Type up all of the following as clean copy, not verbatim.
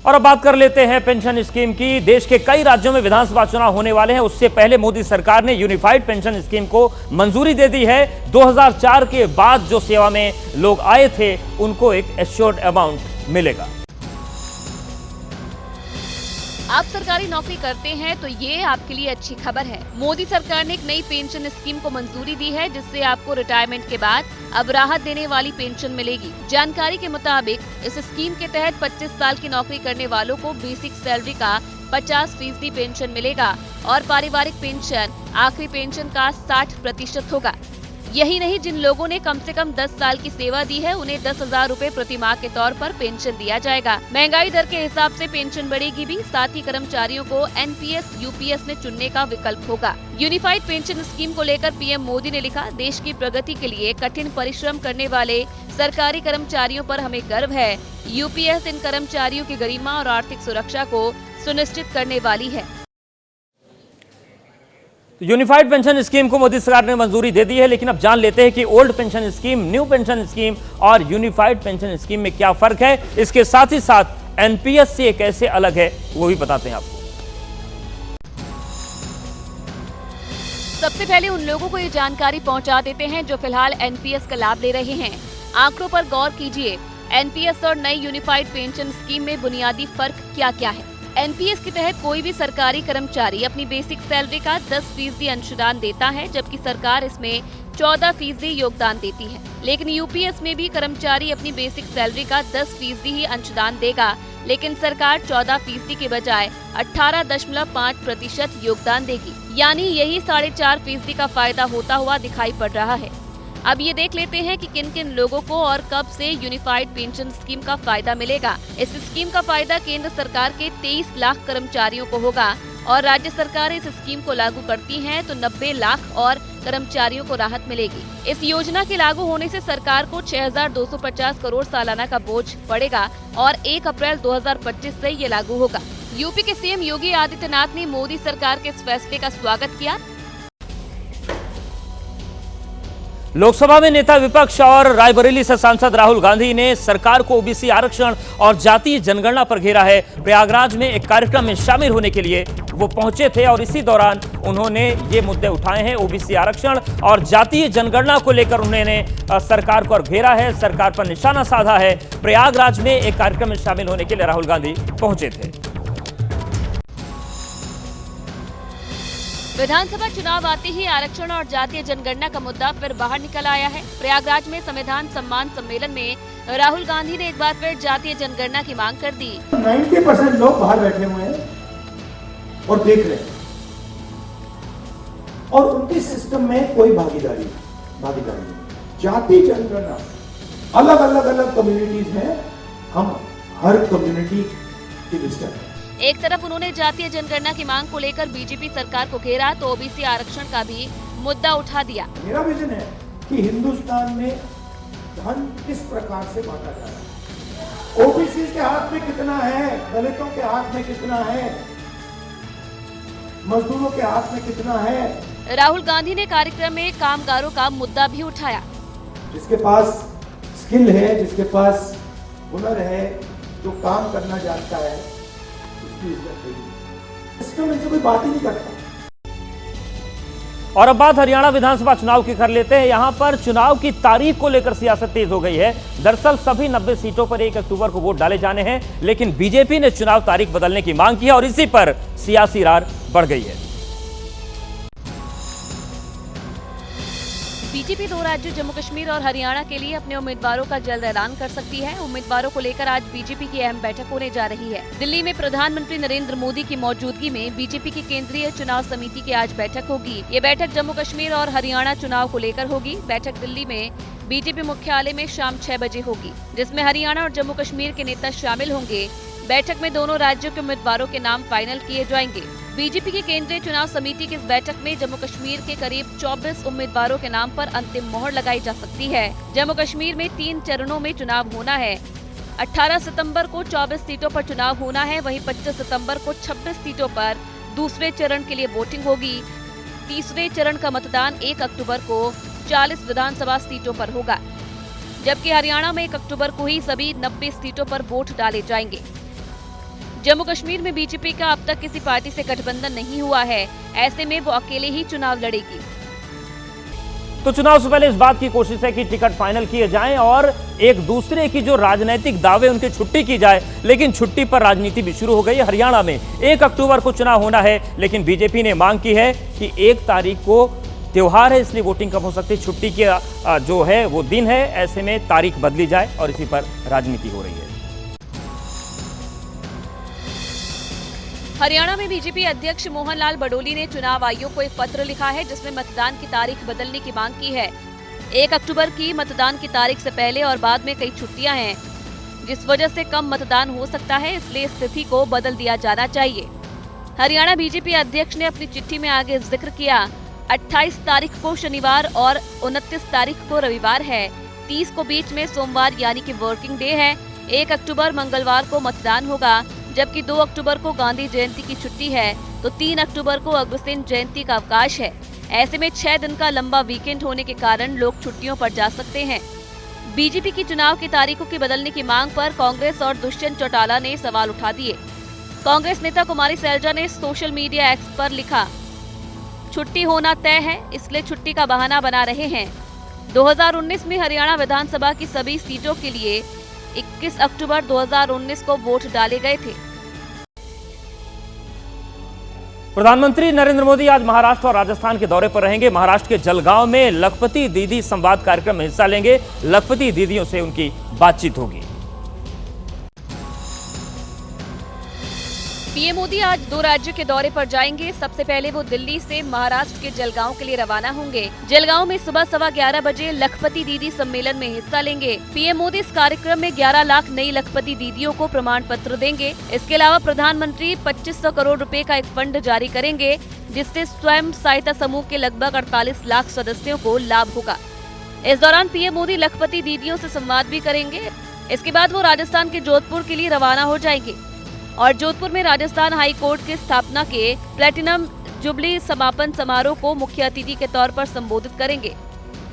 और अब बात कर लेते हैं पेंशन स्कीम की। देश के कई राज्यों में विधानसभा चुनाव होने वाले हैं। उससे पहले मोदी सरकार ने यूनिफाइड पेंशन स्कीम को मंजूरी दे दी है। 2004 के बाद जो सेवा में लोग आए थे उनको एक एश्योर्ड अमाउंट मिलेगा। आप सरकारी नौकरी करते हैं तो ये आपके लिए अच्छी खबर है। मोदी सरकार ने एक नई पेंशन स्कीम को मंजूरी दी है, जिससे आपको रिटायरमेंट के बाद अब राहत देने वाली पेंशन मिलेगी। जानकारी के मुताबिक इस स्कीम के तहत 25 साल की नौकरी करने वालों को बेसिक सैलरी का 50% पेंशन मिलेगा और पारिवारिक पेंशन आखिरी पेंशन का 60% होगा। यही नहीं, जिन लोगों ने कम से कम 10 साल की सेवा दी है उन्हें 10,000 रूपए प्रति माह के तौर पर पेंशन दिया जाएगा। महंगाई दर के हिसाब से पेंशन बढ़ेगी भी। साथ ही कर्मचारियों को एनपीएस, यूपीएस में चुनने का विकल्प होगा। यूनिफाइड पेंशन स्कीम को लेकर पीएम मोदी ने लिखा, देश की प्रगति के लिए कठिन परिश्रम करने वाले सरकारी कर्मचारियों पर हमें गर्व है। यूपीएस इन कर्मचारियों की गरिमा और आर्थिक सुरक्षा को सुनिश्चित करने वाली है। यूनिफाइड पेंशन स्कीम को मोदी सरकार ने मंजूरी दे दी है, लेकिन अब जान लेते हैं कि old pension scheme, new pension scheme और यूनिफाइड पेंशन स्कीम में क्या फर्क है। इसके साथ ही साथ एनपीएस से कैसे अलग है वो भी बताते हैं आपको। सबसे पहले उन लोगों को ये जानकारी पहुंचा देते हैं जो फिलहाल एनपीएस का लाभ ले रहे हैं। आंकड़ों पर गौर कीजिए। एनपीएस और नई यूनिफाइड पेंशन स्कीम में बुनियादी फर्क क्या क्या है। एनपीएस के तहत कोई भी सरकारी कर्मचारी अपनी बेसिक सैलरी का 10% अंशदान देता है, जबकि सरकार इसमें 14% योगदान देती है। लेकिन यूपीएस में भी कर्मचारी अपनी बेसिक सैलरी का 10% ही अंशदान देगा, लेकिन सरकार 14% के बजाय 18.5% योगदान देगी। यानी यही 4.5% का फायदा होता हुआ दिखाई पड़ रहा है। अब ये देख लेते हैं कि किन किन लोगों को और कब से यूनिफाइड पेंशन स्कीम का फायदा मिलेगा। इस स्कीम का फायदा केंद्र सरकार के 23 लाख कर्मचारियों को होगा और राज्य सरकारें इस स्कीम को लागू करती हैं तो 90 लाख और कर्मचारियों को राहत मिलेगी। इस योजना के लागू होने से सरकार को 6,250 करोड़ सालाना का बोझ पड़ेगा और 1 अप्रैल 2025 से ये लागू होगा। यूपी के सीएम योगी आदित्यनाथ ने मोदी सरकार के इस फैसले का स्वागत किया। लोकसभा में नेता विपक्ष और रायबरेली से सांसद राहुल गांधी ने सरकार को ओबीसी आरक्षण और जातीय जनगणना पर घेरा है। प्रयागराज में एक कार्यक्रम में शामिल होने के लिए वो पहुंचे थे और इसी दौरान उन्होंने ये मुद्दे उठाए हैं। ओबीसी आरक्षण और जातीय जनगणना को लेकर उन्होंने सरकार को घेरा है, सरकार पर निशाना साधा है। प्रयागराज में एक कार्यक्रम में शामिल होने के लिए राहुल गांधी पहुंचे थे। विधानसभा चुनाव आते ही आरक्षण और जातीय जनगणना का मुद्दा फिर बाहर निकल आया है। प्रयागराज में संविधान सम्मान सम्मेलन में राहुल गांधी ने एक बार फिर जातीय जनगणना की मांग कर दी। 90% लोग बाहर बैठे हुए हैं और देख रहे हैं और उनके सिस्टम में कोई भागीदारी नहीं। जातीय जनगणना अलग कम्युनिटीज में, हम हर कम्युनिटी की लिस्ट है। एक तरफ उन्होंने जातीय जनगणना की मांग को लेकर बीजेपी सरकार को घेरा तो ओबीसी आरक्षण का भी मुद्दा उठा दिया। मेरा विजन है कि हिंदुस्तान में धन किस प्रकार से बांटा जा रहा है, ओबीसी के हाथ में कितना है, दलितों के हाथ में कितना है, मजदूरों के हाथ में कितना है। राहुल गांधी ने कार्यक्रम में कामगारों का मुद्दा भी उठाया। जिसके पास स्किल है, जिसके पास हुनर है, जो काम करना जानता है, सिस्टम इनसे कोई बात ही नहीं करता। और अब बात हरियाणा विधानसभा चुनाव की कर लेते हैं। यहां पर चुनाव की तारीख को लेकर सियासत तेज हो गई है। दरअसल सभी 90 सीटों पर 1 अक्टूबर को वोट डाले जाने हैं, लेकिन बीजेपी ने चुनाव तारीख बदलने की मांग की है और इसी पर सियासी रार बढ़ गई है। बीजेपी 2 राज्यों जम्मू कश्मीर और हरियाणा के लिए अपने उम्मीदवारों का जल्द ऐलान कर सकती है। उम्मीदवारों को लेकर आज बीजेपी की अहम बैठक होने जा रही है। दिल्ली में प्रधानमंत्री नरेंद्र मोदी की मौजूदगी में बीजेपी की केंद्रीय चुनाव समिति की आज बैठक होगी। ये बैठक जम्मू कश्मीर और हरियाणा चुनाव को लेकर होगी। बैठक दिल्ली में बीजेपी मुख्यालय में शाम 6 बजे होगी, जिसमें हरियाणा और जम्मू कश्मीर के नेता शामिल होंगे। बैठक में दोनों राज्यों के उम्मीदवारों के नाम फाइनल किए जाएंगे। बीजेपी की केंद्रीय चुनाव समिति की इस बैठक में जम्मू कश्मीर के करीब 24 उम्मीदवारों के नाम पर अंतिम मोहर लगाई जा सकती है। जम्मू कश्मीर में 3 चरणों में चुनाव होना है। 18 सितंबर को 24 सीटों पर चुनाव होना है, वहीं 25 सितंबर को 26 सीटों पर दूसरे चरण के लिए वोटिंग होगी। तीसरे चरण का मतदान 1 अक्टूबर को 40 विधानसभा सीटों पर होगा, जबकि हरियाणा में 1 अक्टूबर को ही सभी 90 सीटों पर वोट डाले जाएंगे। जम्मू कश्मीर में बीजेपी का अब तक किसी पार्टी से गठबंधन नहीं हुआ है, ऐसे में वो अकेले ही चुनाव लड़ेगी। तो चुनाव से पहले इस बात की कोशिश है कि टिकट फाइनल किए जाएं और एक दूसरे की जो राजनीतिक दावे उनकी छुट्टी की जाए, लेकिन छुट्टी पर राजनीति भी शुरू हो गई। हरियाणा में 1 अक्टूबर को चुनाव होना है, लेकिन बीजेपी ने मांग की है कि 1 तारीख को त्योहार है, इसलिए वोटिंग कम हो सकती है। छुट्टी की जो है वो दिन है, ऐसे में तारीख बदली जाए और इसी पर राजनीति हो रही है। हरियाणा में बीजेपी अध्यक्ष मोहन लाल बडोली ने चुनाव आयोग को एक पत्र लिखा है, जिसमें मतदान की तारीख बदलने की मांग की है। 1 अक्टूबर की मतदान की तारीख से पहले और बाद में कई छुट्टियां हैं, जिस वजह से कम मतदान हो सकता है, इसलिए स्थिति को बदल दिया जाना चाहिए। हरियाणा बीजेपी अध्यक्ष ने अपनी चिट्ठी में आगे जिक्र किया, 28 तारीख को शनिवार और 29 तारीख को रविवार है, 30 को बीच में सोमवार यानी कि वर्किंग डे है, 1 अक्टूबर मंगलवार को मतदान होगा, जबकि 2 अक्टूबर को गांधी जयंती की छुट्टी है, तो 3 अक्टूबर को अगस्तीन जयंती का अवकाश है। ऐसे में 6 दिन का लंबा वीकेंड होने के कारण लोग छुट्टियों पर जा सकते हैं। बीजेपी की चुनाव की तारीखों की बदलने की मांग पर कांग्रेस और दुष्यंत चौटाला ने सवाल उठा दिए। कांग्रेस नेता कुमारी सैलजा ने सोशल मीडिया एक्स पर लिखा, छुट्टी होना तय है, इसलिए छुट्टी का बहाना बना रहे हैं। 2019 में हरियाणा विधानसभा की सभी सीटों के लिए 21 अक्टूबर 2019 को वोट डाले गए थे। प्रधानमंत्री नरेंद्र मोदी आज महाराष्ट्र और राजस्थान के दौरे पर रहेंगे। महाराष्ट्र के जलगांव में लखपति दीदी संवाद कार्यक्रम में हिस्सा लेंगे। लखपति दीदियों से उनकी बातचीत होगी। पीएम मोदी आज 2 राज्यों के दौरे पर जाएंगे। सबसे पहले वो दिल्ली से महाराष्ट्र के जलगांव के लिए रवाना होंगे। जलगांव में सुबह 11:15 बजे लखपति दीदी सम्मेलन में हिस्सा लेंगे। पीएम मोदी इस कार्यक्रम में 11 लाख नई लखपति दीदियों को प्रमाण पत्र देंगे। इसके अलावा प्रधानमंत्री 2500 करोड़ रुपए का एक फंड जारी करेंगे, जिससे स्वयं सहायता समूह के लगभग 48 लाख सदस्यों को लाभ होगा। इस दौरान पीएम मोदी लखपति दीदियों से संवाद भी करेंगे। इसके बाद वो राजस्थान के जोधपुर के लिए रवाना हो जाएंगे और जोधपुर में राजस्थान हाई कोर्ट की स्थापना के प्लेटिनम जुबली समापन समारोह को मुख्य अतिथि के तौर पर संबोधित करेंगे।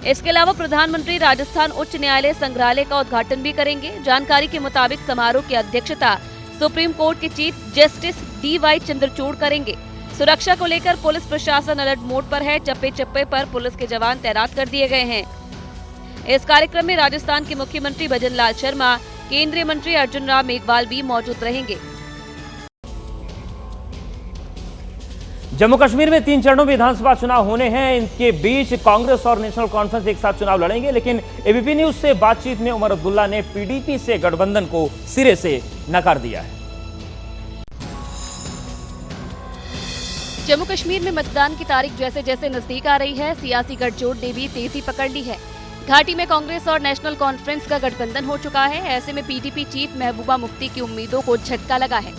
इसके अलावा प्रधानमंत्री राजस्थान उच्च न्यायालय संग्रहालय का उद्घाटन भी करेंगे। जानकारी के मुताबिक समारोह की अध्यक्षता सुप्रीम कोर्ट के चीफ जस्टिस DY चंद्रचूड़ करेंगे। सुरक्षा को लेकर पुलिस प्रशासन अलर्ट मोड पर है। चप्पे चप्पे पर पुलिस के जवान तैनात कर दिए गए हैं। इस कार्यक्रम में राजस्थान के मुख्यमंत्री भजन लाल शर्मा, केंद्रीय मंत्री अर्जुन राम मेघवाल भी मौजूद रहेंगे। जम्मू कश्मीर में 3 चरणों में विधानसभा चुनाव होने हैं। इनके बीच कांग्रेस और नेशनल कॉन्फ्रेंस एक साथ चुनाव लड़ेंगे, लेकिन एबीपी न्यूज से बातचीत में उमर अब्दुल्ला ने पीडीपी से गठबंधन को सिरे से नकार दिया है। जम्मू कश्मीर में मतदान की तारीख जैसे जैसे नजदीक आ रही है, सियासी गठजोड़ ने भी तेजी पकड़ ली है। घाटी में कांग्रेस और नेशनल कॉन्फ्रेंस का गठबंधन हो चुका है। ऐसे में पीडीपी चीफ महबूबा मुफ्ती की उम्मीदों को झटका लगा है।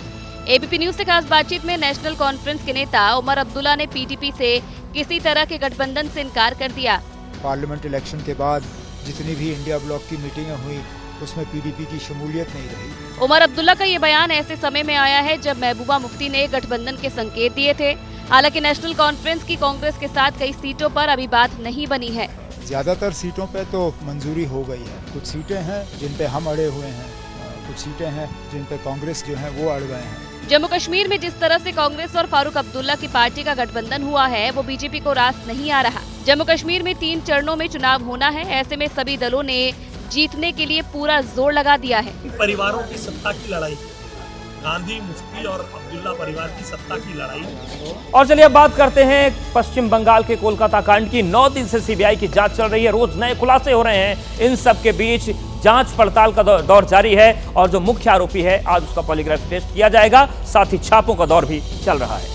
एबीपी न्यूज से खास बातचीत में नेशनल कॉन्फ्रेंस के नेता उमर अब्दुल्ला ने पीडीपी से किसी तरह के गठबंधन से इनकार कर दिया। पार्लियामेंट इलेक्शन के बाद जितनी भी इंडिया ब्लॉक की मीटिंगें हुई, उसमें पीडीपी की शमूलियत नहीं रही। उमर अब्दुल्ला का ये बयान ऐसे समय में आया है जब महबूबा मुफ्ती ने गठबंधन के संकेत दिए थे। हालांकि नेशनल कॉन्फ्रेंस की कांग्रेस के साथ कई सीटों पर अभी बात नहीं बनी है। ज्यादातर सीटों पे तो मंजूरी हो गई है। कुछ सीटें हैं जिन पे हम अड़े हुए हैं, कुछ सीटें हैं जिन पे कांग्रेस जो है वो अड़ गए हैं। जम्मू कश्मीर में जिस तरह से कांग्रेस और फारूक अब्दुल्ला की पार्टी का गठबंधन हुआ है, वो बीजेपी को रास नहीं आ रहा। जम्मू कश्मीर में 3 चरणों में चुनाव होना है। ऐसे में सभी दलों ने जीतने के लिए पूरा जोर लगा दिया है। परिवारों की सत्ता की लड़ाई, गांधी, मुफ्ती और अब्दुल्ला परिवार की सत्ता की लड़ाई। और चलिए अब बात करते हैं पश्चिम बंगाल के कोलकाता कांड की। 9 दिन से सीबीआई की जांच चल रही है, रोज नए खुलासे हो रहे हैं। इन सब के बीच जांच पड़ताल का दौर जारी है और जो मुख्य आरोपी है आज उसका पॉलीग्राफ टेस्ट किया जाएगा। साथ ही छापों का दौर भी चल रहा है।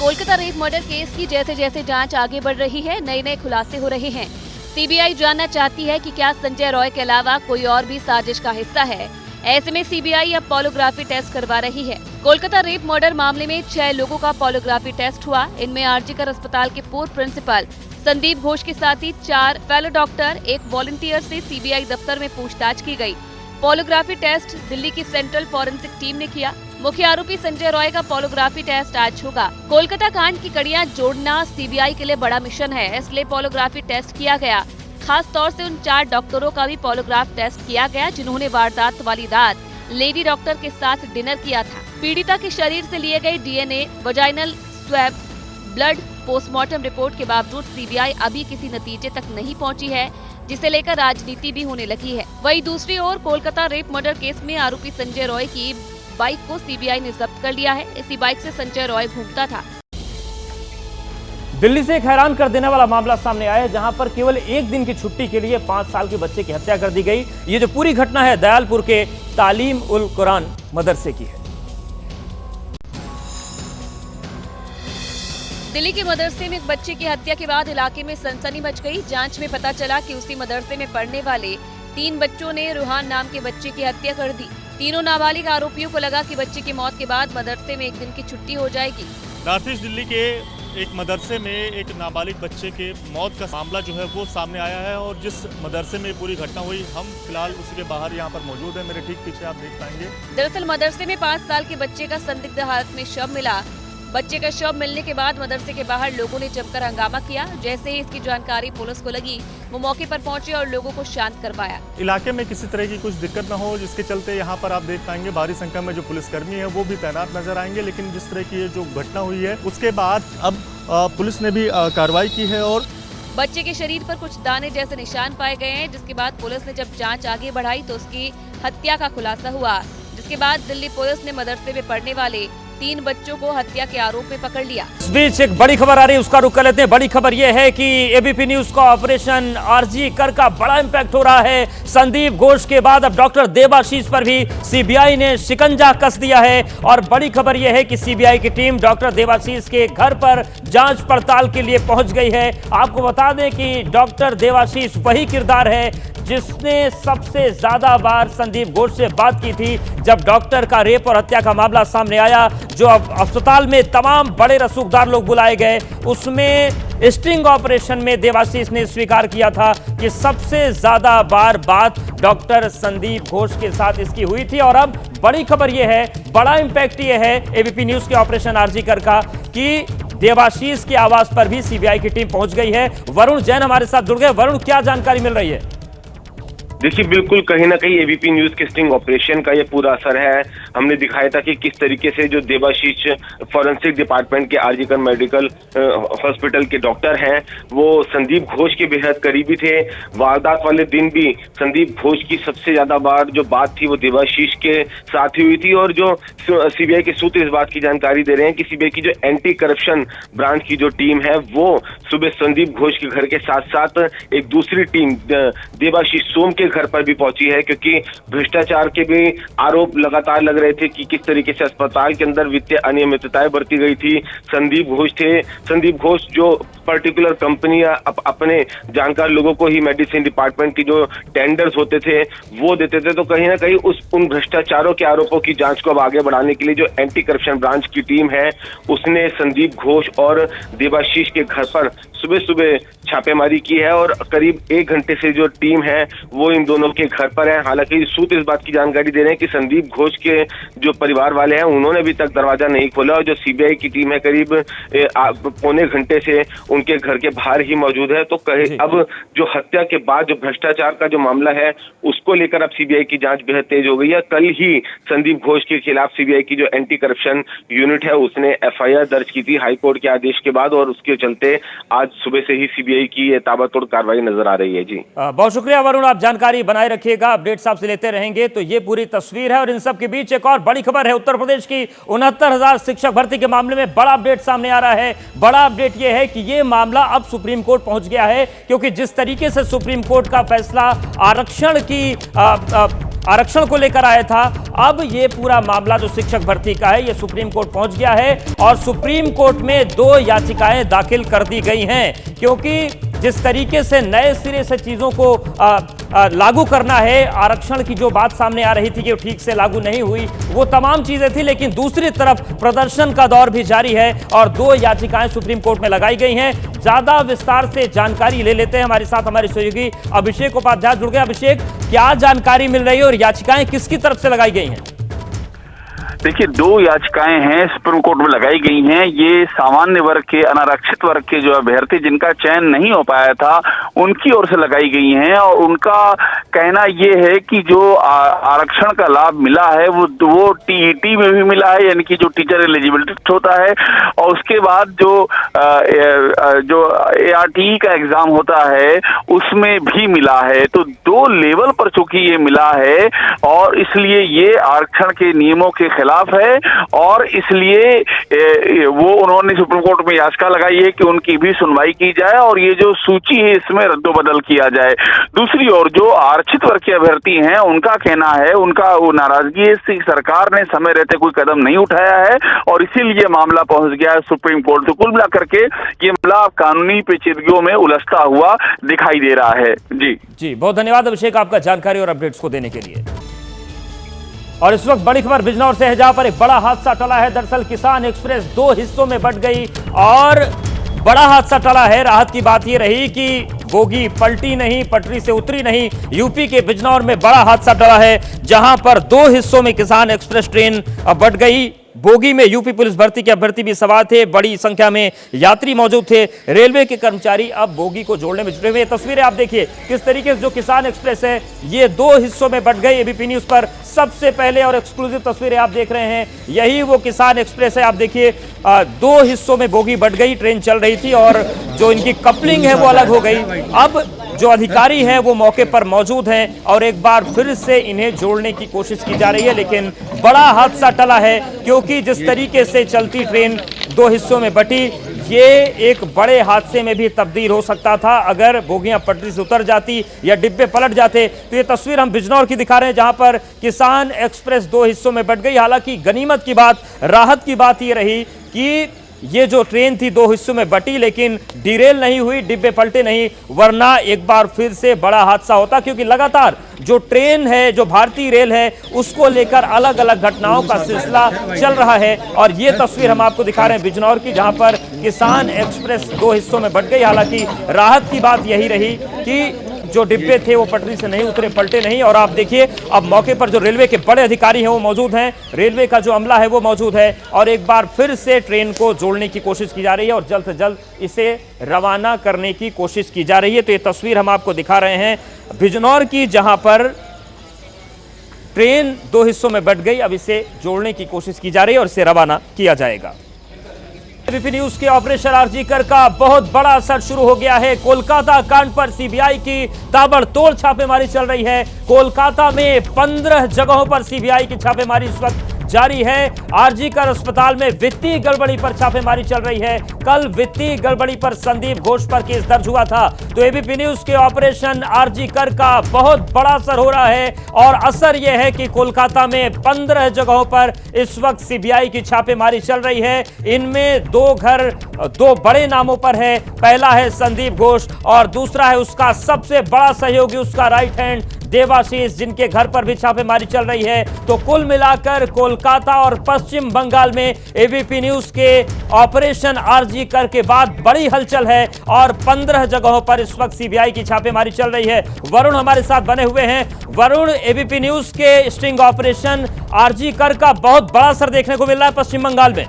कोलकाता रेप मर्डर केस की जैसे जैसे जांच आगे बढ़ रही है, नए नए खुलासे हो रहे हैं। सीबीआई जानना चाहती है कि क्या संजय रॉय के अलावा कोई और भी साजिश का हिस्सा है। ऐसे में सीबीआई अब पॉलीग्राफी टेस्ट करवा रही है। कोलकाता रेप मर्डर मामले में 6 लोगों का पॉलीग्राफी टेस्ट हुआ। इनमें आरजीकर अस्पताल के पूर्व प्रिंसिपल संदीप घोष के साथ ही 4 फेलो डॉक्टर, एक वॉलंटियर से सीबीआई दफ्तर में पूछताछ की गई। पॉलीग्राफी टेस्ट दिल्ली की सेंट्रल फॉरेंसिक टीम ने किया। मुख्य आरोपी संजय रॉय का पॉलीग्राफी टेस्ट आज होगा। कोलकाता कांड की कड़ियां जोड़ना सीबीआई के लिए बड़ा मिशन है, इसलिए पॉलीग्राफी टेस्ट किया गया। खास तौर से उन 4 डॉक्टरों का भी पॉलीग्राफ टेस्ट किया गया जिन्होंने वारदात वाली रात लेडी डॉक्टर के साथ डिनर किया था। पीड़िता के शरीर से लिए गए DNA, vaginal swab, blood postmortem report के बावजूद सीबीआई अभी किसी नतीजे तक नहीं पहुंची है, जिसे लेकर राजनीति भी होने लगी है। वहीं दूसरी ओर कोलकाता रेप मर्डर केस में आरोपी संजय रॉय की बाइक को सीबीआई ने जब्त कर लिया है। इसी बाइक से संजय रॉय घूमता था। दिल्ली से एक हैरान कर देने वाला मामला सामने आया है, जहां पर केवल एक दिन की छुट्टी के लिए 5 साल के बच्चे की हत्या कर दी गई। ये जो पूरी घटना है दयालपुर के तालीम उल कुरान मदरसे की है। दिल्ली के मदरसे में एक बच्चे की हत्या के बाद इलाके में सनसनी मच गई। जांच में पता चला कि उसी मदरसे में पढ़ने वाले 3 बच्चों ने रूहान नाम के बच्चे की हत्या कर दी। तीनों नाबालिग आरोपियों को लगा कि बच्चे की मौत के बाद मदरसे में एक दिन की छुट्टी हो जाएगी। नॉर्थ ईस्ट दिल्ली के एक मदरसे में एक नाबालिग बच्चे के मौत का मामला जो है वो सामने आया है और जिस मदरसे में पूरी घटना हुई, हम फिलहाल उसी के बाहर यहाँ पर मौजूद हैं। मेरे ठीक पीछे आप देख पाएंगे। दरअसल मदरसे में 5 साल के बच्चे का संदिग्ध हालत में शव मिला। बच्चे का शव मिलने के बाद मदरसे के बाहर लोगों ने जमकर हंगामा किया। जैसे ही इसकी जानकारी पुलिस को लगी, वो मौके पर पहुंचे और लोगों को शांत करवाया। इलाके में किसी तरह की कुछ दिक्कत न हो, जिसके चलते यहाँ पर आप देख पाएंगे भारी संख्या में जो पुलिसकर्मी है वो भी तैनात नजर आएंगे। लेकिन जिस तरह की ये जो घटना हुई है उसके बाद अब पुलिस ने भी कार्रवाई की है और बच्चे के शरीर पर कुछ दाने जैसे निशान पाए गए हैं, जिसके बाद पुलिस ने जब जांच आगे बढ़ाई तो उसकी हत्या का खुलासा हुआ। जिसके बाद दिल्ली पुलिस ने मदरसे में पढ़ने वाले 3 बच्चों को हत्या के आरोप में पकड़ लिया। इस बीच एक बड़ी खबर आ रही है, उसका रुख कर लेते हैं। बड़ी खबर यह है कि एबीपी न्यूज का ऑपरेशन आरजी कर का बड़ा इंपैक्ट हो रहा है। संदीप घोष के बाद अब डॉक्टर देवाशीष पर भी सीबीआई ने शिकंजा कस दिया है और बड़ी खबर यह है कि सीबीआई की टीम डॉक्टर देवाशीष के घर पर जांच पड़ताल के लिए पहुंच गई है। आपको बता दें कि डॉक्टर देवाशीष वही किरदार है जिसने सबसे ज्यादा बार संदीप घोष से बात की थी जब डॉक्टर का रेप और हत्या का मामला सामने आया। जो अब अस्पताल में तमाम बड़े रसूखदार लोग बुलाए गए, उसमें स्टिंग ऑपरेशन में देवाशीष ने स्वीकार किया था कि सबसे ज्यादा बार बात डॉक्टर संदीप घोष के साथ इसकी हुई थी। और अब बड़ी खबर यह है, बड़ा इंपैक्ट यह है एबीपी न्यूज के ऑपरेशन आरजी कर का कि देवाशीष के आवास पर भी सीबीआई की टीम पहुंच गई है। वरुण जैन हमारे साथ जुड़ गए। वरुण, क्या जानकारी मिल रही है? देखिए, बिल्कुल कहीं ना कहीं एबीपी न्यूज के स्टिंग ऑपरेशन का ये पूरा असर है। हमने दिखाया था कि किस तरीके से जो देवाशीष फॉरेंसिक डिपार्टमेंट के आरजीकर मेडिकल हॉस्पिटल के डॉक्टर हैं, वो संदीप घोष के बेहद करीबी थे। वारदात वाले दिन भी संदीप घोष की सबसे ज्यादा बार जो बात थी वो देवाशीष के साथ ही हुई थी। और जो सीबीआई के सूत्र इस बात की जानकारी दे रहे हैं कि सीबीआई की जो एंटी करप्शन ब्रांच की जो टीम है वो सुबह संदीप घोष के घर के साथ साथ एक दूसरी टीम देवाशीष सोम के घर पर भी पहुंची है, क्योंकि भ्रष्टाचार के भी आरोप लगातार लग रहे थे कि किस तरीके से अस्पताल के अंदर वित्तीय अनियमितताएं बरती गई थी। संदीप घोष जो पर्टिकुलर कंपनी अपने जानकार लोगों को ही मेडिसिन डिपार्टमेंट की जो टेंडर्स होते थे वो देते थे। तो कहीं ना कहीं उन भ्रष्टाचारों के आरोपों की जांच को अब आगे बढ़ाने के लिए जो एंटी करप्शन ब्रांच की टीम है उसने संदीप घोष और देवाशीष के घर पर सुबह सुबह छापेमारी की है और करीब 1 घंटे से जो टीम है वो इन दोनों के घर पर है। हालांकि सूत्र इस बात की जानकारी दे रहे हैं कि संदीप घोष के जो परिवार वाले हैं उन्होंने अभी तक दरवाजा नहीं खोला और जो सीबीआई की टीम है करीब पौने घंटे से उनके घर के बाहर ही मौजूद है। तो अब जो हत्या के बाद जो भ्रष्टाचार का जो मामला है उसको लेकर अब सीबीआई की जांच बेहद तेज हो गई है। कल ही संदीप घोष के खिलाफ सीबीआई की जो एंटी करप्शन यूनिट है उसने एफआईआर दर्ज की थी हाईकोर्ट के आदेश के बाद, और उसके चलते आज सुबह से ही सीबीआई की ताबड़तोड़ कार्रवाई नजर आ रही है। जी बहुत शुक्रिया वरुण, आप जानकारी बनाए रखिएगा, अपडेट्स आपसे लेते रहेंगे। तो ये पूरी तस्वीर है और इन सब के बीच एक और बड़ी खबर है। उत्तर प्रदेश की 69,000 शिक्षक भर्ती के मामले में बड़ा अपडेट सामने आ रहा है। बड़ा अपडेट यह है कि यह मामला अब सुप्रीम कोर्ट पहुंच गया है, क्योंकि जिस तरीके से सुप्रीम कोर्ट का फैसला आरक्षण को लेकर आया था, अब ये पूरा मामला जो शिक्षक भर्ती का है ये सुप्रीम कोर्ट पहुंच गया है और सुप्रीम कोर्ट में 2 याचिकाएं दाखिल कर दी गई हैं, क्योंकि जिस तरीके से नए सिरे से चीजों को लागू करना है, आरक्षण की जो बात सामने आ रही थी कि ठीक से लागू नहीं हुई, वो तमाम चीजें थी। लेकिन दूसरी तरफ प्रदर्शन का दौर भी जारी है और 2 याचिकाएं सुप्रीम कोर्ट में लगाई गई हैं। ज्यादा विस्तार से जानकारी ले लेते हैं, हमारे साथ हमारे सहयोगी अभिषेक उपाध्याय जुड़ गए। अभिषेक, क्या जानकारी मिल रही है और याचिकाएं किसकी तरफ से लगाई गई हैं? देखिए, 2 याचिकाएं हैं सुप्रीम कोर्ट में लगाई गई हैं। ये सामान्य वर्ग के, अनारक्षित वर्ग के जो अभ्यर्थी जिनका चयन नहीं हो पाया था, उनकी ओर से लगाई गई हैं और उनका कहना ये है कि जो आरक्षण का लाभ मिला है वो टीईटी में भी मिला है, यानी कि जो टीचर एलिजिबिलिटी होता है, और उसके बाद जो ARTE का एग्जाम होता है उसमें भी मिला है। तो 2 लेवल पर चूंकि ये मिला है और इसलिए ये आरक्षण के नियमों के खिलाफ है और इसलिए वो उन्होंने सुप्रीम कोर्ट में याचिका लगाई है कि उनकी भी सुनवाई की जाए और ये जो सूची है इसमें रद्दोबदल किया जाए। दूसरी ओर जो आरक्षित वर्ग के अभ्यर्थी हैं उनका कहना है, उनका वो नाराजगी है कि सरकार ने समय रहते कोई कदम नहीं उठाया है और इसीलिए मामला पहुंच गया है सुप्रीम कोर्ट। तो कुल मिलाकर के ये मामला कानूनी पेचीदगियों में उलझता हुआ दिखाई दे रहा है। जी बहुत धन्यवाद अभिषेक आपका जानकारी और अपडेट्स को देने के लिए। और इस वक्त बड़ी खबर बिजनौर से है, जहां पर एक बड़ा हादसा टला है। दरअसल किसान एक्सप्रेस 2 हिस्सों में बंट गई और बड़ा हादसा टला है। राहत की बात यह रही कि बोगी पलटी नहीं, पटरी से उतरी नहीं। यूपी के बिजनौर में बड़ा हादसा टला है, जहां पर 2 हिस्सों में किसान एक्सप्रेस ट्रेन बंट गई। बोगी में यूपी पुलिस भर्ती के अभ्यर्थी भी सवार थे, बड़ी संख्या में यात्री मौजूद थे। रेलवे के कर्मचारी अब बोगी को जोड़ने में जुटे हुए। तस्वीरें आप देखिए किस तरीके से जो किसान एक्सप्रेस है ये 2 हिस्सों में बंट गई। एबीपी न्यूज पर सबसे पहले और एक्सक्लूसिव तस्वीरें आप देख रहे हैं, यही वो किसान एक्सप्रेस है। आप देखिए 2 हिस्सों में बोगी बंट गई, ट्रेन चल रही थी और जो इनकी कपलिंग है वो अलग हो गई। अब जो अधिकारी हैं वो मौके पर मौजूद हैं और एक बार फिर से इन्हें जोड़ने की कोशिश की जा रही है, लेकिन बड़ा हादसा टला है क्योंकि जिस तरीके से चलती ट्रेन 2 हिस्सों में बटी, ये एक बड़े हादसे में भी तब्दील हो सकता था अगर बोगियां पटरी से उतर जाती या डिब्बे पलट जाते। तो ये तस्वीर हम बिजनौर की दिखा रहे हैं, जहां पर किसान एक्सप्रेस 2 हिस्सों में बट गई। हालांकि गनीमत की बात, राहत की बात ये रही कि ये जो ट्रेन थी 2 हिस्सों में बटी, लेकिन डिरेल नहीं हुई, डिब्बे पलटे नहीं, वरना एक बार फिर से बड़ा हादसा होता। क्योंकि लगातार जो ट्रेन है, जो भारतीय रेल है, उसको लेकर अलग अलग घटनाओं का सिलसिला चल रहा है। और ये तस्वीर हम आपको दिखा रहे हैं बिजनौर की, जहां पर किसान एक्सप्रेस 2 हिस्सों में बट गई। हालांकि राहत की बात यही रही कि जो डिब्बे थे वो पटरी से नहीं उतरे, पलटे नहीं। और आप देखिए अब मौके पर जो रेलवे के बड़े अधिकारी हैं वो मौजूद हैं, रेलवे का जो अमला है वो मौजूद है और एक बार फिर से ट्रेन को जोड़ने की कोशिश की जा रही है और जल्द से जल्द इसे रवाना करने की कोशिश की जा रही है। तो ये तस्वीर हम आपको दिखा रहे हैं बिजनौर की, जहां पर ट्रेन 2 हिस्सों में बट गई। अब इसे जोड़ने की कोशिश की जा रही है और इसे रवाना किया जाएगा। एबीपी न्यूज के ऑपरेशन आरजीकर का बहुत बड़ा असर शुरू हो गया है। कोलकाता कांड पर सीबीआई की ताबड़तोड़ छापेमारी चल रही है। कोलकाता में 15 जगहों पर सीबीआई की छापेमारी इस वक्त जारी है। आरजीकर अस्पताल में वित्तीय गड़बड़ी पर छापेमारी चल रही है। कल वित्तीय गड़बड़ी पर संदीप घोष पर केस दर्ज हुआ था। तो एबीपी न्यूज के ऑपरेशन आरजीकर का बहुत बड़ा असर हो रहा है और असर यह है कि कोलकाता में 15 जगहों पर इस वक्त सीबीआई की छापेमारी चल रही है। इनमें 2 घर 2 बड़े नामों पर है। पहला है संदीप घोष और दूसरा है उसका सबसे बड़ा सहयोगी, उसका राइट हैंड देवाशीष, जिनके घर पर भी छापेमारी चल रही है। तो कुल मिलाकर कोलकाता और पश्चिम बंगाल में एबीपी न्यूज के ऑपरेशन आरजीकर के बाद बड़ी हलचल है और 15 जगहों पर इस वक्त सीबीआई की छापेमारी चल रही है। वरुण हमारे साथ बने हुए हैं। वरुण, एबीपी न्यूज के स्टिंग ऑपरेशन आरजीकर का बहुत बड़ा असर देखने को मिल रहा है पश्चिम बंगाल में।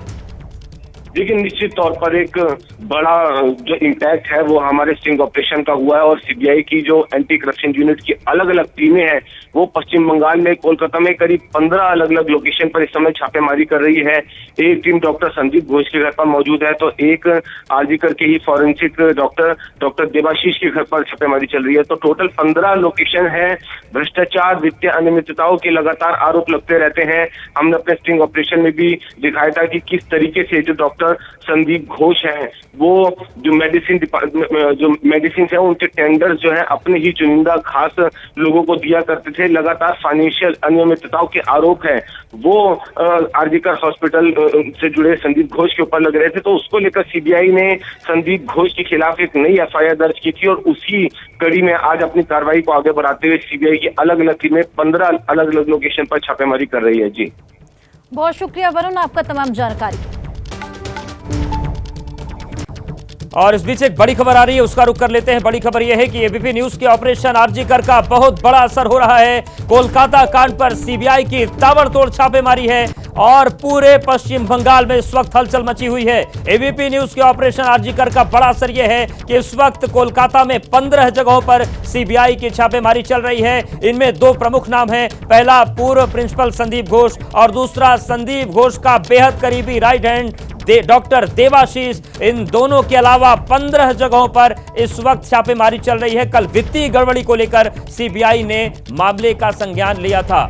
देखिए, निश्चित तौर पर एक बड़ा जो इम्पैक्ट है वो हमारे स्टिंग ऑपरेशन का हुआ है और सीबीआई की जो एंटी करप्शन यूनिट की अलग अलग टीमें हैं वो पश्चिम बंगाल में, कोलकाता में करीब 15 अलग अलग लोकेशन पर इस समय छापेमारी कर रही है। एक टीम डॉक्टर संदीप घोष के घर पर मौजूद है, तो एक आरजीकर के ही फॉरेंसिक डॉक्टर देवाशीष के घर पर छापेमारी चल रही है। तो टोटल 15 लोकेशन है। भ्रष्टाचार, वित्तीय अनियमितताओं के लगातार आरोप लगते रहते हैं। हमने अपने स्टिंग ऑपरेशन में भी दिखाया था कि किस तरीके से जो डॉक्टर संदीप घोष हैं वो जो मेडिसिन है उनके टेंडर्स जो है अपने ही चुनिंदा खास लोगों को दिया करते थे। लगातार फाइनेंशियल अनियमितताओं के आरोप है वो आरजीकर हॉस्पिटल से जुड़े संदीप घोष के ऊपर लग रहे थे। तो उसको लेकर सीबीआई ने संदीप घोष के खिलाफ एक नई एफआईआर दर्ज की थी और उसी कड़ी में आज अपनी कार्रवाई को आगे बढ़ाते हुए सीबीआई की अलग अलग टीमें 15 अलग अलग लोकेशन पर छापेमारी कर रही है। जी बहुत शुक्रिया वरुण, आपका तमाम जानकारी। और इस बीच एक बड़ी खबर आ रही है, उसका रुख कर लेते हैं। बड़ी खबर यह है कि एबीपी न्यूज के ऑपरेशन आरजीकर का बहुत बड़ा असर हो रहा है। कोलकाता कांड पर सीबीआई की ताबड़तोड़ छापेमारी है और पूरे पश्चिम बंगाल में इस वक्त हलचल मची हुई है। एबीपी न्यूज के ऑपरेशन आरजीकर का बड़ा असर यह है कि इस वक्त कोलकाता में 15 जगहों पर सीबीआई की छापेमारी चल रही है। इनमें दो प्रमुख नाम हैं, पहला पूर्व प्रिंसिपल संदीप घोष और दूसरा संदीप घोष का बेहद करीबी राइट हैंड डॉक्टर देवाशीष। इन दोनों के अलावा 15 जगहों पर इस वक्त छापेमारी चल रही है। कल वित्तीय गड़बड़ी को लेकर सीबीआई ने मामले का संज्ञान लिया था।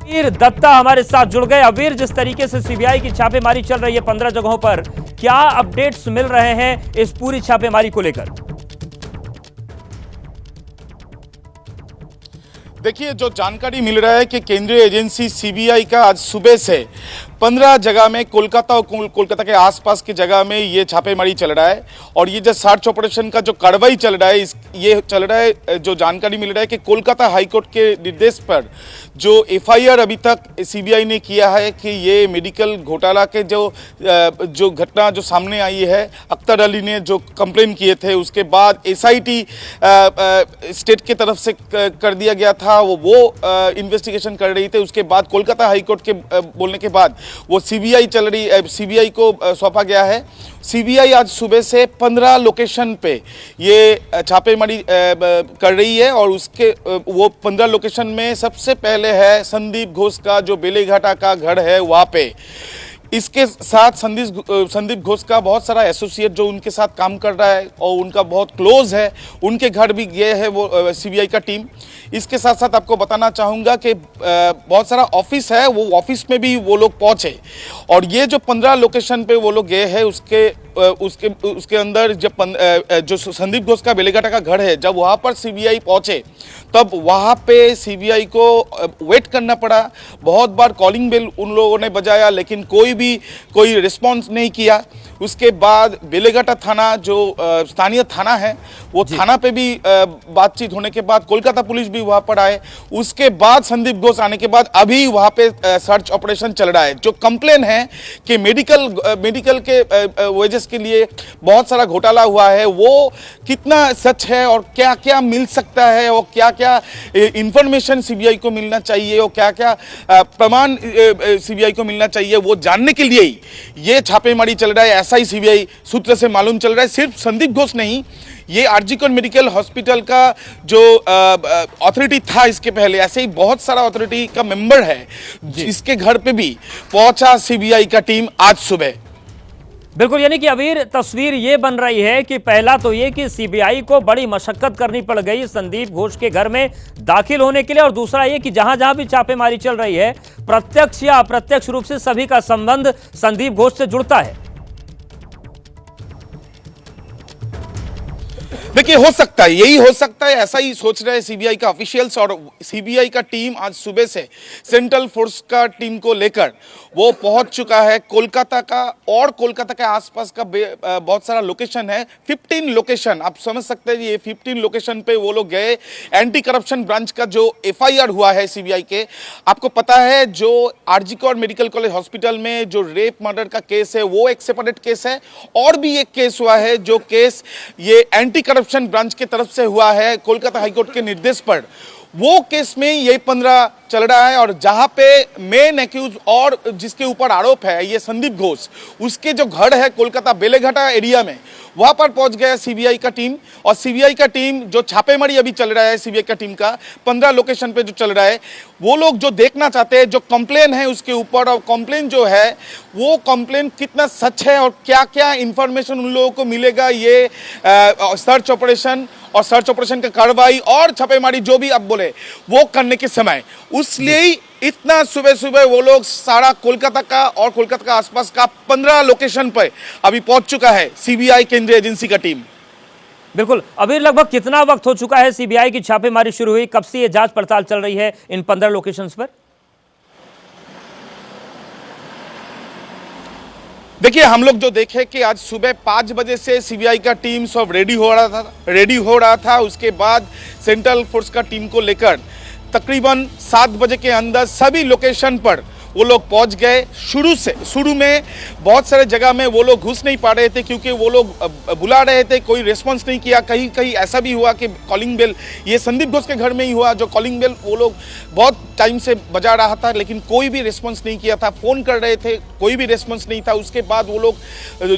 अबीर दत्ता हमारे साथ जुड़ गए। अबीर, जिस तरीके से सीबीआई की छापेमारी चल रही है 15 जगहों पर, क्या अपडेट्स मिल रहे हैं इस पूरी छापेमारी को लेकर? देखिए, जो जानकारी मिल रहा है कि केंद्रीय एजेंसी सीबीआई का आज सुबह से 15 जगह में कोलकाता और कोलकाता के आसपास की जगह में ये छापेमारी चल रहा है। और ये जो सर्च ऑपरेशन का जो कार्रवाई चल रहा है, ये चल रहा है, जो जानकारी मिल रहा है कि कोलकाता हाईकोर्ट के निर्देश पर जो एफआईआर अभी तक सीबीआई ने किया है कि ये मेडिकल घोटाला के जो घटना जो सामने आई है, अख्तर अली ने जो कंप्लेन किए थे, उसके बाद एसआईटी स्टेट के तरफ से कर दिया गया था, वो इन्वेस्टिगेशन कर रही थी। उसके बाद कोलकाता हाईकोर्ट के बोलने के बाद वो सीबीआई को सौंपा गया है। सीबीआई आज सुबह से 15 लोकेशन पे ये छापेमारी कर रही है और उसके वो 15 लोकेशन में सबसे पहले है संदीप घोष का जो बेलेघाटा का घर है वहाँ पे। इसके साथ संदीप घोष का बहुत सारा एसोसिएट जो उनके साथ काम कर रहा है और उनका बहुत क्लोज है, उनके घर भी गए है वो सीबीआई का टीम। इसके साथ साथ आपको बताना चाहूँगा कि बहुत सारा ऑफिस है, वो ऑफिस में भी वो लोग पहुँचे। और ये जो 15 लोकेशन पे वो लोग गए हैं उसके अंदर जब जो संदीप घोष का बेलेघाटा का घर है, जब वहाँ पर सीबीआई पहुँचे तब वहाँ पे सीबीआई को वेट करना पड़ा। बहुत बार कॉलिंग बेल उन लोगों ने बजाया लेकिन कोई रिस्पॉन्स नहीं किया। उसके बाद बेलेघाटा थाना जो स्थानीय थाना है, वो थाना पे भी बातचीत होने के बाद कोलकाता पुलिस भी वहाँ पर आए। उसके बाद संदीप घोष आने के बाद अभी वहाँ पे सर्च ऑपरेशन चल रहा है। जो कंप्लेन है कि मेडिकल के वजह के लिए बहुत सारा घोटाला हुआ है, वो कितना सच है और क्या क्या मिल सकता है और क्या क्या इंफॉर्मेशन सीबीआई को मिलना चाहिए और क्या क्या प्रमाण सीबीआई को मिलना चाहिए, वो जानने के लिए ही ये छापेमारी चल रहा है। ऐसा ही सीबीआई सूत्र से मालूम चल रहा है। सिर्फ संदीप घोष नहीं, ये आरजीकर मेडिकल हॉस्पिटल का जो अथॉरिटी था इसके पहले, ऐसे ही बहुत सारा अथॉरिटी का मेंबर है, इसके घर पे भी पहुंचा सीबीआई का टीम आज सुबह। बिल्कुल, यानी कि अबीर तस्वीर ये बन रही है कि पहला तो ये कि सीबीआई को बड़ी मशक्कत करनी पड़ गई संदीप घोष के घर में दाखिल होने के लिए, और दूसरा ये कि जहां जहां भी छापेमारी चल रही है प्रत्यक्ष या अप्रत्यक्ष रूप से सभी का संबंध संदीप घोष से जुड़ता है। देखिए, हो सकता है, यही हो सकता है, ऐसा ही सोच रहे हैं सीबीआई का ऑफिशियल्स। और सीबीआई का टीम आज सुबह से सेंट्रल फोर्स का टीम को लेकर वो पहुंच चुका है कोलकाता का, और कोलकाता के आसपास का बहुत सारा लोकेशन है, 15 लोकेशन। आप समझ सकते हैं ये 15 लोकेशन पे वो लोग गए। एंटी करप्शन ब्रांच का जो एफआईआर हुआ है सीबीआई के, आपको पता है जो आरजीकर मेडिकल कॉलेज हॉस्पिटल में जो रेप मर्डर का केस है वो एक सेपरेट केस है, और भी एक केस हुआ है जो केस ये एंटी करप्शन ब्रांच की तरफ से हुआ है कोलकाता हाईकोर्ट के निर्देश पर। वो केस में ये 15 चल रहा है, और जहां पे मेन एक्यूज और जिसके ऊपर आरोप है ये संदीप घोष, उसके जो घर है कोलकाता बेलेघाटा एरिया में, वहां पर पहुंच गया सीबीआई का टीम। और सीबीआई का टीम जो छापेमारी अभी चल रहा है सीबीआई का टीम का 15 लोकेशन पे जो चल रहा है, वो लोग जो देखना चाहते हैं जो कंप्लेन है उसके ऊपर, और कंप्लेन जो है वो कंप्लेन कितना सच है और क्या क्या इंफॉर्मेशन उन लोगों को मिलेगा, ये सर्च ऑपरेशन का कार्रवाई और छापेमारी जो भी आप बोले वो करने के समय, उसलिए ही इतना सुबह सुबह वो लोग सारा कोलकाता का और कोलकाता का आसपास का 15 लोकेशन पर अभी पहुंच चुका है सीबीआई केंद्रीय एजेंसी का टीम। बिल्कुल, अभी लगभग कितना वक्त हो चुका है सीबीआई की छापेमारी शुरू हुई, कब से ये जांच पड़ताल चल रही है इन 15 लोकेशंस पर? देखिए, हम लोग जो देखे कि आज सुबह 5 बजे से सीबीआई का टीम सब रेडी हो रहा था। उसके बाद सेंट्रल फोर्स का टीम को लेकर तकरीबन 7 बजे के अंदर सभी लोकेशन पर वो लोग पहुंच गए। शुरू में बहुत सारे जगह में वो लोग घुस नहीं पा रहे थे क्योंकि वो लोग बुला रहे थे, कोई रिस्पॉन्स नहीं किया। कहीं कहीं ऐसा भी हुआ कि कॉलिंग बेल, ये संदीप घोष के घर में ही हुआ, जो कॉलिंग बेल वो लोग बहुत टाइम से बजा रहा था लेकिन कोई भी रिस्पॉन्स नहीं किया था। फ़ोन कर रहे थे, कोई भी रिस्पॉन्स नहीं था। उसके बाद वो लोग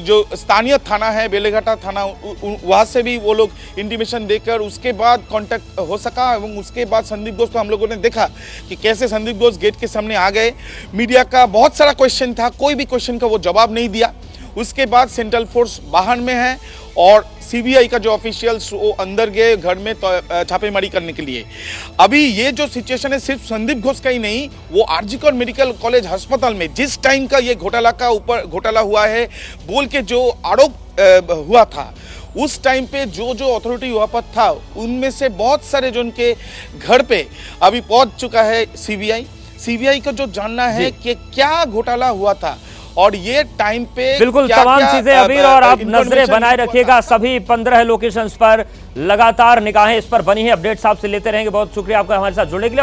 जो स्थानीय थाना है बेलेघाटा थाना, वहाँ से भी वो लोग इंटीमेशन देकर उसके बाद कांटेक्ट हो सका। एवं उसके बाद संदीप घोष को हम लोगों ने देखा कि कैसे संदीप घोष गेट के सामने आ गए। मीडिया का बहुत सारा क्वेश्चन था, कोई भी क्वेश्चन का वो जवाब नहीं दिया। उसके बाद सेंट्रल फोर्स बाहर में है और सीबीआई का जो ऑफिशियल्स वो अंदर गए घर में छापेमारी करने के लिए। अभी ये जो सिचुएशन है सिर्फ संदीप घोष का ही नहीं, वो आरजीकर मेडिकल कॉलेज अस्पताल में जिस टाइम का ये घोटाला हुआ है बोल के जो आरोप हुआ था, उस टाइम पे जो अथॉरिटी वहाँ पर था उनमें से बहुत सारे जो उनके घर पे अभी पहुंच चुका है सीबीआई का जो जानना है कि क्या घोटाला हुआ था और ये टाइम पे बिल्कुल तमाम चीजें अबीर, और आप नजरें बनाए रखिएगा सभी 15 लोकेशंस पर, लगातार निगाहें इस पर बनी है। अपडेट्स आपसे लेते रहेंगे। बहुत शुक्रिया आपका हमारे साथ जुड़ने के लिए।